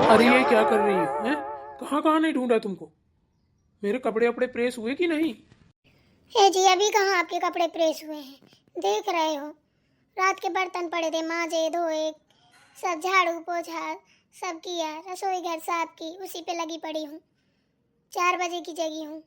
अरे ये क्या कर रही हो हैं? कहाँ कहाँ नहीं ढूंढा तुमको। मेरे कपड़े अपड़े प्रेस हुए कि नहीं? हे जी, अभी कहाँ आपके कपड़े प्रेस हुए हैं? देख रहे हो, रात के बर्तन पड़े थे, माजे धोए, सब झाड़ू पोछा सब किया, रसोई घर साफ की, उसी पे लगी पड़ी हूँ। 4 बजे की जगी हूँ,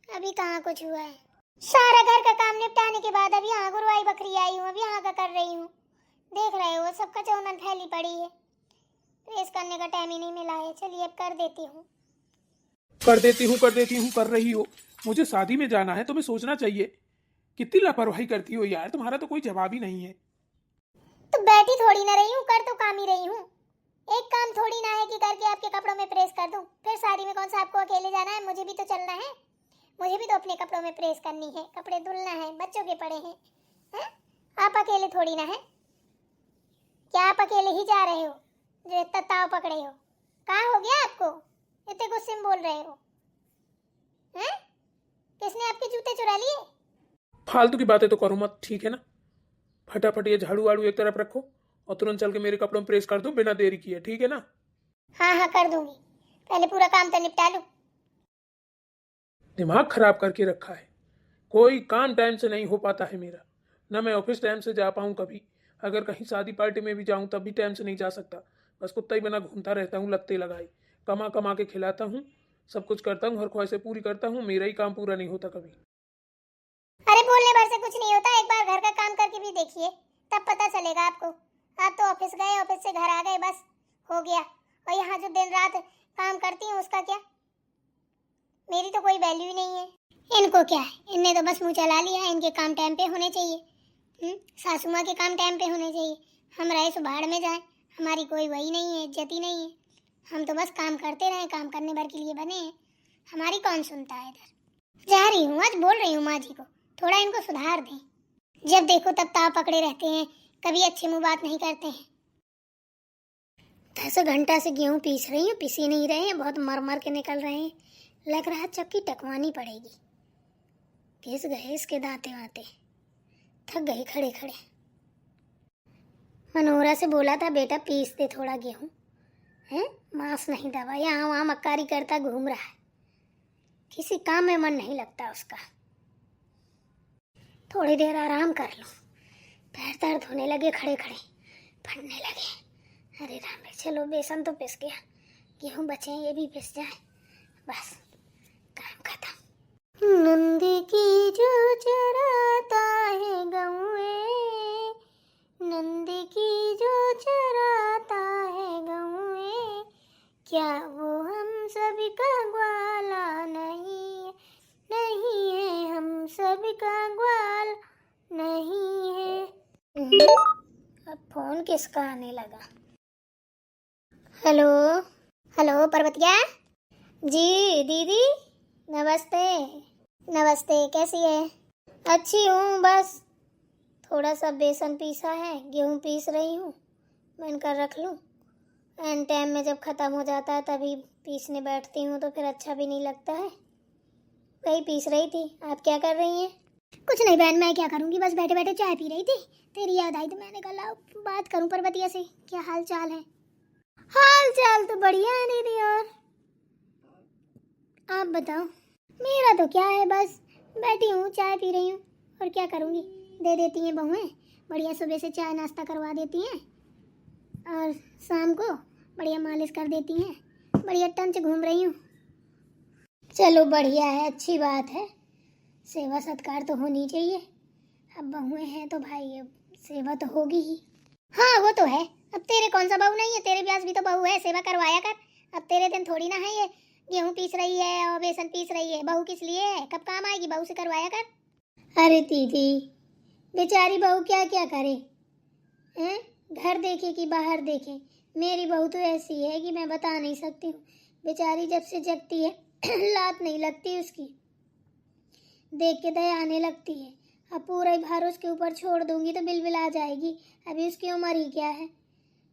अभी कहाँ कुछ हुआ है। सारा घर का काम निपटाने के बाद अब यहाँ गुरुवाई बकरी आई हूँ, अब यहाँ का कर रही हूँ। देख रहे हो, सबका चौंदन फैली पड़ी है। प्रेस करने का टाइम ही नहीं मिला है। चलिए अब कर देती हूँ। कर देती हूँ कर रही हो। मुझे शादी में जाना है, तुम्हें सोचना चाहिए। कितनी लापरवाही करती हो यार, तुम्हारा तो कोई जवाब ही नहीं है। तो बैठी थोड़ी ना रही हूँ, कर तो काम ही रही हूँ। एक काम थोड़ी ना है कि करके आपके कपड़ों में प्रेस कर दूं। फिर शादी में कौन सा आपको अकेले जाना है? मुझे भी तो चलना है। मुझे भी तो अपने कपड़ों में प्रेस करनी है, कपड़े धुलना है, बच्चों के पड़े हैं। आप अकेले थोड़ी ना है। क्या आप अकेले ही जा रहे हो जो इतना ताव पकड़े हो? कहाँ हो गया आपको? इतने गुस्से में बोल रहे हो हैं? किसने आपके जूते चुरा लिए? फालतू की बातें तो करो मत, ठीक है ना। फटाफट ये झाड़ू वाड़ू एक तरफ रखो और तुरंत चल के मेरे कपड़ों में प्रेस कर दो बिना देरी किए, ठीक है ना। हाँ हाँ, कर दूंगी। पहले पूरा काम तो निपटा लूं। दिमाग खराब करके रखा है। कोई काम टाइम से नहीं हो पाता है मेरा। ना मैं ऑफिस टाइम से जा पाऊँ कभी। अगर कहीं शादी पार्टी में भी जाऊँ तब भी टाइम से नहीं जा सकता। बस कुत्ता ही बना घूमता रहता हूँ, लत्ते लगाए। कमा कमा के खिलाता हूँ, सब कुछ करता हूँ, हर ख्वाहिशें पूरी करता हूँ, मेरा ही काम पूरा नहीं होता कभी। अरे बोलने भर से कुछ नहीं होता, एक बार घर का काम करके भी देखिए, तब पता चलेगा आपको। आप तो ऑफिस गए, ऑफिस से घर आ गए, बस हो गया। और यहाँ जो दिन रात काम करती हूँ उसका क्या? मेरी तो कोई वैल्यू ही नहीं है। इनको क्या है, इनने तो बस मुंह चला लिया है। इनके काम टाइम पे होने चाहिए। सासू माँ के काम टाइम पे होने चाहिए। हम रहे सो भाड़ में जाए, हमारी कोई वही नहीं है, इज्जत ही नहीं है। हम तो बस काम करते रहे, काम करने भर के लिए बने हैं। हमारी कौन सुनता है? इधर जा रही हूँ, आज बोल रही हूँ माँ जी को थोड़ा इनको सुधार दें। जब देखो तब ताव पकड़े रहते हैं, कभी अच्छे मुंह बात नहीं करते हैं। 10 घंटा से गेहूं पीस रही हूँ, पिसी नहीं रहे हैं, बहुत मर मर के निकल रहे हैं। लग रहा है चक्की टकवानी पड़ेगी। घिस गए इसके दांते वाते, थक गई खड़े खड़े। मनोहरा से बोला था बेटा पीस दे थोड़ा गेहूं, है मांस नहीं दबा, यहाँ वहाँ मक्कारी करता घूम रहा है। किसी काम में मन नहीं लगता उसका। थोड़ी देर आराम कर लो, पैर दर्द होने लगे, खड़े खड़े फटने लगे। अरे राम रे, चलो बेसन तो पिस गया, गेहूं बचे हैं ये भी पिस जाए, बस काम खत्म। नंदी की जो चराता है गौए, नंदी की जो चराता है गौए, क्या वो हम सभी का ग्वाला नहीं है? नहीं है हम सभी का ग्वाल नहीं है। अब फोन किसका आने लगा? हेलो हेलो, पर्वतिया जी। दीदी नमस्ते। नमस्ते, कैसी है? अच्छी हूँ, बस थोड़ा सा बेसन पीसा है, गेहूँ पीस रही हूँ, मैंने कर रख लूँ। एंड टाइम में जब ख़त्म हो जाता है तभी पीसने बैठती हूँ, तो फिर अच्छा भी नहीं लगता है। वही पीस रही थी। आप क्या कर रही हैं? कुछ नहीं बहन, मैं क्या करूँगी, बस बैठे बैठे चाय पी रही थी। तेरी याद आई तो मैंने कहा लाओ बात करूँ पर्वतिया से, क्या हाल चाल है? हाल चाल तो बढ़िया है दीदी, और आप बताओ? मेरा तो क्या है, बस बैठी हूँ, चाय पी रही हूँ, और क्या करूँगी। दे देती हैं बहुएं, बढ़िया सुबह से चाय नाश्ता करवा देती हैं, और शाम को बढ़िया मालिश कर देती हैं, बढ़िया टंच घूम रही हूँ। चलो बढ़िया है, अच्छी बात है। सेवा सत्कार तो होनी चाहिए। अब बहुएं हैं तो भाई अब सेवा तो होगी ही। हाँ वो तो है। अब तेरे कौन सा बहू नहीं है, तेरे पास भी तो बहू है, सेवा करवाया कर। अब तेरे दिन थोड़ी ना है ये गेहूं पीस रही है और बेसन पीस रही है। बहू किस लिए है? कब काम आएगी? बहू से करवाया कर। अरे दीदी, बेचारी बहू क्या क्या करे हैं? घर देखे कि बाहर देखे? मेरी बहू तो ऐसी है कि मैं बता नहीं सकती हूँ। बेचारी जब से जगती है लात नहीं लगती उसकी, देख के दया आने लगती है। अब पूरा ही भार उसके ऊपर छोड़ दूंगी तो बिलबिल आ जाएगी। अभी उसकी उम्र ही क्या है,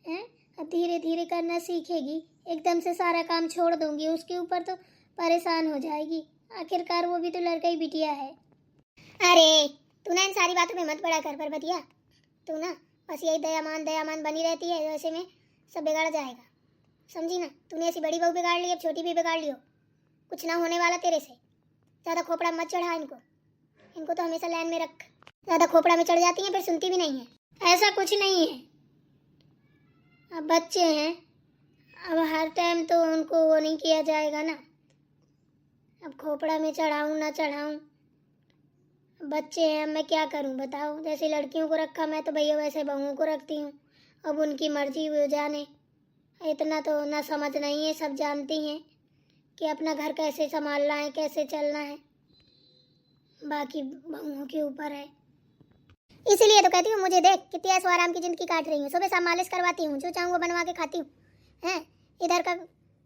हैं? अब धीरे धीरे करना सीखेगी। एकदम से सारा काम छोड़ दूंगी उसके ऊपर तो परेशान हो जाएगी। आखिरकार वो भी तो लड़का ही बिटिया है। अरे तू ना इन सारी बातों में मत पड़ा कर पर्वतिया। तू ना बस यही दयामान दयामान बनी रहती है, ऐसे में सब बिगड़ जाएगा। समझी ना, तूने ऐसी बड़ी बहू बिगाड़ ली, अब छोटी भी बिगाड़ लियो। कुछ ना होने वाला तेरे से। ज़्यादा खोपड़ा मत चढ़ा इनको तो हमेशा लाइन में रख। ज़्यादा खोपड़ा में चढ़ जाती हैं फिर सुनती भी नहीं है। ऐसा कुछ नहीं है, अब बच्चे हैं, अब हर टाइम तो उनको वो नहीं किया जाएगा ना। अब खोपड़ा में चढ़ाऊँ ना चढ़ाऊँ, बच्चे हैं, अब मैं क्या करूँ बताओ। जैसे लड़कियों को रखा मैं तो भैया वैसे बहुओं को रखती हूँ। अब उनकी मर्जी वो जाने। इतना तो ना समझ नहीं है, सब जानती हैं कि अपना घर कैसे संभालना है, कैसे चलना है, बाकी बहुओं के ऊपर है। इसीलिए तो कहती हूँ, मुझे देख कितनी ऐशो आराम की ज़िंदगी काट रही हूँ। सुबह शाम मालिश करवाती हूँ, जो चाहूँ वो बनवा के खाती हूँ, हैं इधर का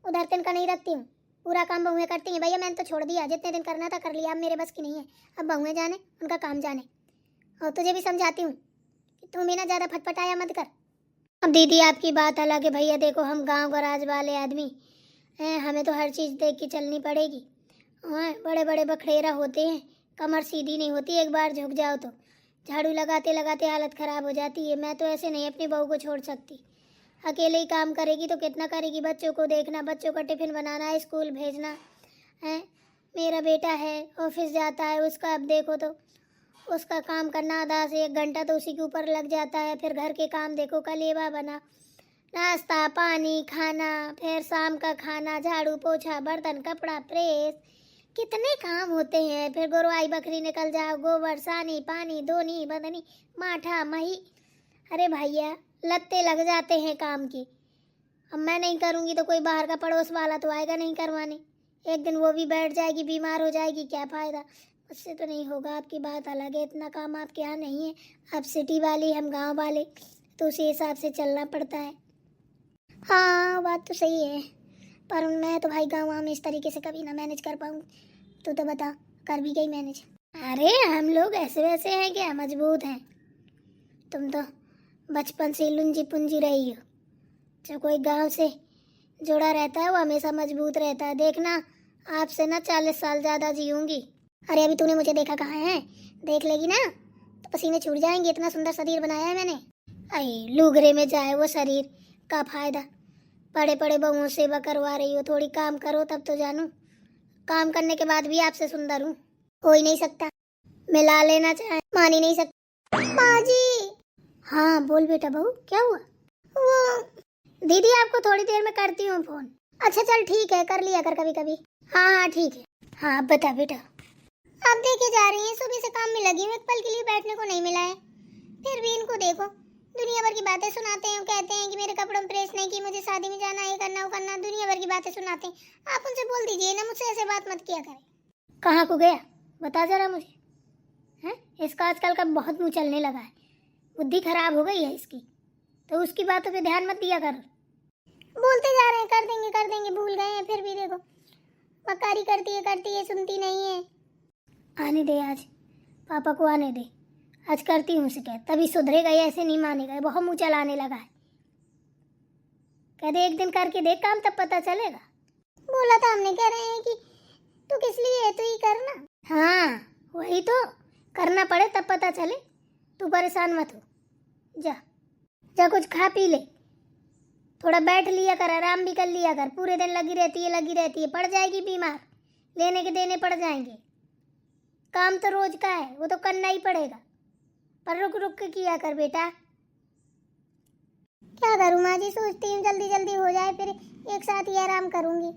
उधर तिनका नहीं रखती हूँ। पूरा काम बहुएं करती हैं। भैया मैंने तो छोड़ दिया, जितने दिन करना था कर लिया, अब मेरे बस की नहीं है। अब बहुएं जाने, उनका काम जाने। और तुझे भी समझाती हूँ कि तुम भी ना ज़्यादा फटफटाया मत कर। अब दीदी आपकी बात अलग है, भैया देखो हम गाँव गराज वाले आदमी हैं, हमें तो हर चीज़ देख के चलनी पड़ेगी। हाँ, बड़े बड़े बखड़ेरा होते हैं, कमर सीधी नहीं होती, एक बार झुक जाओ तो झाड़ू लगाते लगाते हालत ख़राब हो जाती है। मैं तो ऐसे नहीं अपनी बहू को छोड़ सकती। अकेले ही काम करेगी तो कितना करेगी, बच्चों को देखना, बच्चों का टिफ़िन बनाना, स्कूल भेजना है। मेरा बेटा है, ऑफिस जाता है, उसका अब देखो तो उसका काम करना आधा से 1 घंटा तो उसी के ऊपर लग जाता है। फिर घर के काम देखो, कलेवा बना, नाश्ता पानी खाना, फिर शाम का खाना, झाड़ू पोछा, बर्तन कपड़ा प्रेस, कितने काम होते हैं। फिर गोरवाई बकरी निकल जाओ, गोबर सानी पानी धोनी बदनी माठा मही, अरे भैया लत्ते लग जाते हैं काम की। अब मैं नहीं करूँगी तो कोई बाहर का पड़ोस वाला तो आएगा नहीं करवाने। एक दिन वो भी बैठ जाएगी, बीमार हो जाएगी, क्या फ़ायदा। उससे तो नहीं होगा। आपकी बात अलग है, इतना काम आपके यहाँ नहीं है। आप सिटी वाली, हम गाँव वाले, तो उसी हिसाब से चलना पड़ता है। हाँ बात तो सही है, पर मैं तो भाई गाँव में इस तरीके से कभी ना मैनेज कर पाऊँ। तू तो बता, कर भी गई मैनेज? अरे हम लोग ऐसे वैसे हैं क्या, मजबूत हैं। तुम तो बचपन से लुंजी पुंजी रही हो। जो कोई गांव से जुड़ा रहता है वो हमेशा मजबूत रहता है। देखना आपसे ना 40 साल ज़्यादा जीऊँगी। अरे अभी तूने मुझे देखा कहाँ है, देख लेगी ना तो पसीने छूट जाएंगे। इतना सुंदर शरीर बनाया है मैंने। अरे लुगरे में जाए वो शरीर का फ़ायदा। बड़े बड़े बहुओं सेवा करवा रही हो, थोड़ी काम करो तब तो जानूँ। काम करने के बाद भी आपसे सुंदर हूँ, हो ही नहीं सकता। मिला लेना चाहे मान ही नहीं सकता। माँ जी। हाँ बोल बेटा बहू, क्या हुआ? वो दीदी आपको थोड़ी देर में करती हूँ फ़ोन। अच्छा चल ठीक है, कर लिया कर कभी कभी। हाँ हाँ ठीक है। हाँ अब बता बेटा। आप देखे जा रही हैं, सुबह से काम में लगी हूँ, एक पल के लिए बैठने को नहीं मिला है। फिर भी इनको देखो, दुनिया भर की बातें सुनाते हैं। कहते हैं कि मेरे कपड़ों में प्रेस नहीं की, मुझे शादी में जाना, ये करना वो करना, दुनिया भर की बातें सुनाते हैं। आप उनसे बोल दीजिए ना, मुझसे ऐसे बात मत किया करें। कहाँ को गया बता जरा मुझे। हैं इसका आजकल का बहुत मुँह चलने लगा है, बुद्धि खराब हो गई है इसकी, तो उसकी बातों पे ध्यान मत दिया कर। बोलते जा रहे हैं कर देंगे भूल गए हैं, फिर भी देखो मक्कारी करती है, सुनती नहीं है। आने दे आज, पापा को आने दे, आज करती हूँ शिकायत, तभी सुधरेगा। ये ऐसे नहीं मानेगा, बहुत मुँह चलाने लगा है। कह दे एक दिन करके देख काम, तब पता चलेगा। बोला था हमने, कह रहे हैं कि तू किस लिए है, तू ही करना। हाँ वही तो, करना पड़े तब पता चले। तू परेशान मत हो, जा जा कुछ खा पी ले, थोड़ा बैठ लिया कर, आराम भी कर लिया कर। पूरे दिन लगी रहती है, पड़ जाएगी बीमार, लेने के देने पड़ जाएंगे। काम तो रोज का है, वो तो करना ही पड़ेगा, पर रुक रुक के किया कर बेटा। क्या करूँ माँ जी, सोचती हूँ जल्दी जल्दी हो जाए, फिर एक साथ ही आराम करूँगी।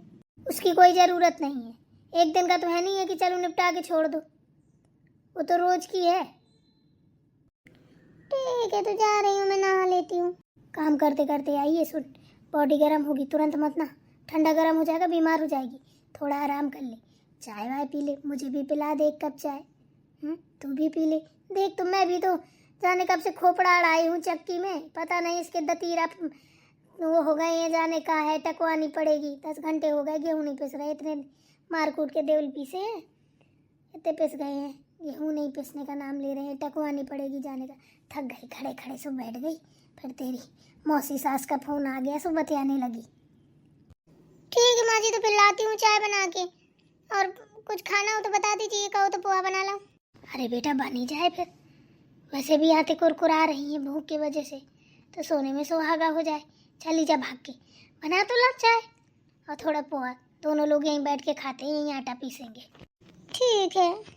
उसकी कोई ज़रूरत नहीं है, एक दिन का तो है नहीं है कि चलो निपटा के छोड़ दो, वो तो रोज की है। ठीक है तो जा रही हूँ, मैं नहा लेती हूँ। काम करते करते आई है, सुन बॉडी गर्म होगी, तुरंत मत ना, ठंडा गर्म हो जाएगा, बीमार हो जाएगी। थोड़ा आराम कर ले, चाय वाय पी ले, मुझे भी पिला दे 1 कप चाय। तू भी पी ले। देख तो मैं भी तो जाने कब से खोपड़ा अड़ाई हूँ चक्की में, पता नहीं इसके दतीरा वो हो गए हैं, जाने का है, टकवानी पड़ेगी। 10 घंटे हो गए, गेहूँ नहीं पिस रहे, इतने मार कूट के देवल पीसे हैं, इतने पिस गए हैं, गेहूँ नहीं पिसने का नाम ले रहे हैं, टकवानी पड़ेगी जाने का। थक गई, खड़े खड़े सो बैठ गई। फिर तेरी मौसी सास का फ़ोन आ गया, सो बतियाने लगी। ठीक है माँ जी, तो फिर लाती हूँ चाय बना के, और कुछ खाना हो तो बता दीजिए, कहो तो पोहा बना लो। अरे बेटा बन ही जाए फिर, वैसे भी आते कुरकुरा रही हैं भूख की वजह से, तो सोने में सुहागा हो जाए। चली जा भाग के, बना तो ला चाय और थोड़ा पोहा, दोनों लोग यहीं बैठ के खाते हैं, यहीं आटा पीसेंगे। ठीक है।